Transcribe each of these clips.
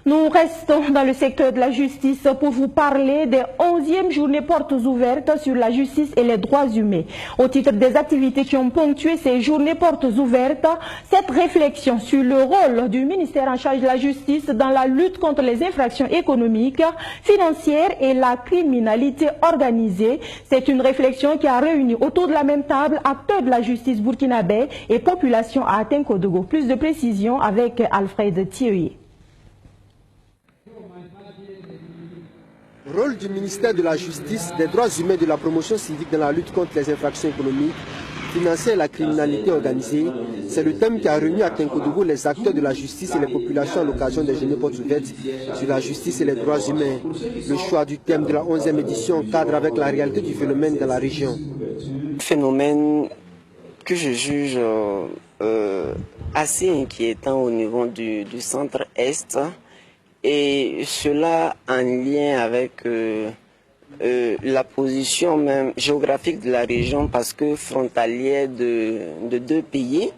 Nous restons dans le secteur de la justice pour vous parler des 11e journées portes ouvertes sur la justice et les droits humains. Au titre des activités qui ont ponctué ces journées portes ouvertes, cette réflexion sur le rôle du ministère en charge de la justice dans la lutte contre les infractions économiques, financières et la criminalité organisée, c'est une réflexion qui a réuni autour de la même table acteurs de la justice burkinabé et population à Tenkodogo. Plus de précisions avec Alfred Thierry. Rôle du ministère de la Justice, des droits humains et de la promotion civique dans la lutte contre les infractions économiques, financières et la criminalité organisée, c'est le thème qui a réuni à Tenkodogo les acteurs de la justice et les populations à l'occasion des journées portes ouvertes sur la justice et les droits humains. Le choix du thème de la 11e édition cadre avec la réalité du phénomène dans la région. Phénomène que je juge assez inquiétant au niveau du centre-est. Et cela en lien avec la position même géographique de la région parce que frontalière de deux pays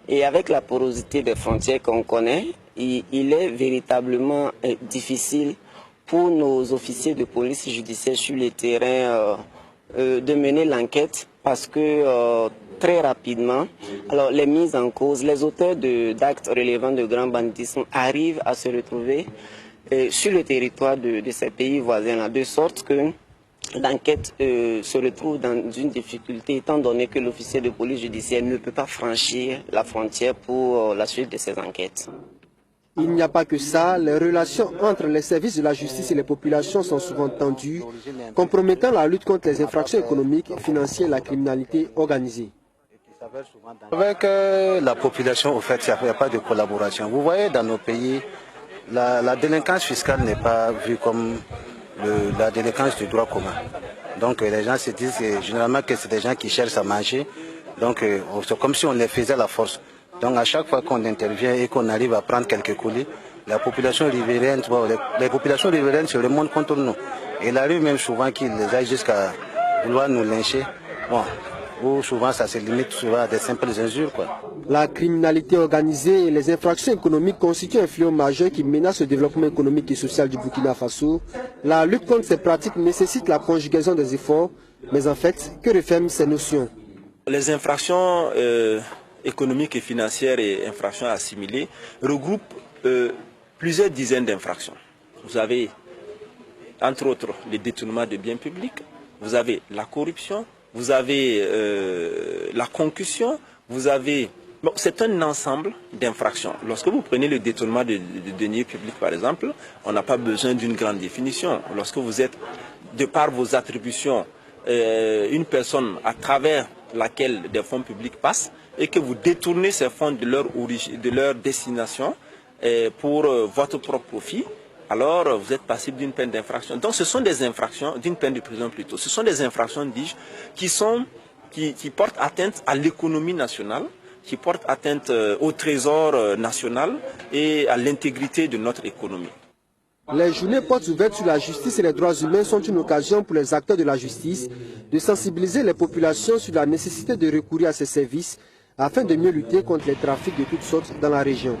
et avec la porosité des frontières qu'on connaît, il est véritablement difficile pour nos officiers de police judiciaire sur le terrain de mener l'enquête parce que très rapidement, alors les mises en cause, les auteurs d'actes relevant de grand banditisme arrivent à se retrouver sur le territoire de ces pays voisins-là, de sorte que l'enquête se retrouve dans une difficulté étant donné que l'officier de police judiciaire ne peut pas franchir la frontière pour la suite de ses enquêtes. Il n'y a pas que ça, les relations entre les services de la justice et les populations sont souvent tendues, compromettant la lutte contre les infractions économiques, financières et la criminalité organisée. Avec la population, au fait, il n'y a pas de collaboration. Vous voyez, dans nos pays, la délinquance fiscale n'est pas vue comme la délinquance du droit commun. Donc les gens se disent généralement que c'est des gens qui cherchent à manger. Donc c'est comme si on les faisait à la force. Donc à chaque fois qu'on intervient et qu'on arrive à prendre quelques colis, la population riveraine, les populations riveraines se remontent contre nous. Et il arrive même souvent qu'ils aillent jusqu'à vouloir nous lyncher. Bon, ou souvent ça se limite souvent à des simples injures, quoi. La criminalité organisée et les infractions économiques constituent un fléau majeur qui menace le développement économique et social du Burkina Faso. La lutte contre ces pratiques nécessite la conjugaison des efforts, mais en fait, que referment ces notions? Les infractions économiques et financières et infractions assimilées regroupent plusieurs dizaines d'infractions. Vous avez, entre autres, le détournement de biens publics, vous avez la corruption, vous avez la concussion, vous avez... Bon, c'est un ensemble d'infractions. Lorsque vous prenez le détournement de deniers publics, par exemple, on n'a pas besoin d'une grande définition. Lorsque vous êtes, de par vos attributions, une personne à travers laquelle des fonds publics passent et que vous détournez ces fonds de leur destination pour votre propre profit, alors vous êtes passible d'une peine d'infraction. Donc ce sont des infractions, d'une peine de prison plutôt. Ce sont des infractions, dis-je, qui portent atteinte à l'économie nationale, qui portent atteinte au trésor national et à l'intégrité de notre économie. Les journées portes ouvertes sur la justice et les droits humains sont une occasion pour les acteurs de la justice de sensibiliser les populations sur la nécessité de recourir à ces services afin de mieux lutter contre les trafics de toutes sortes dans la région.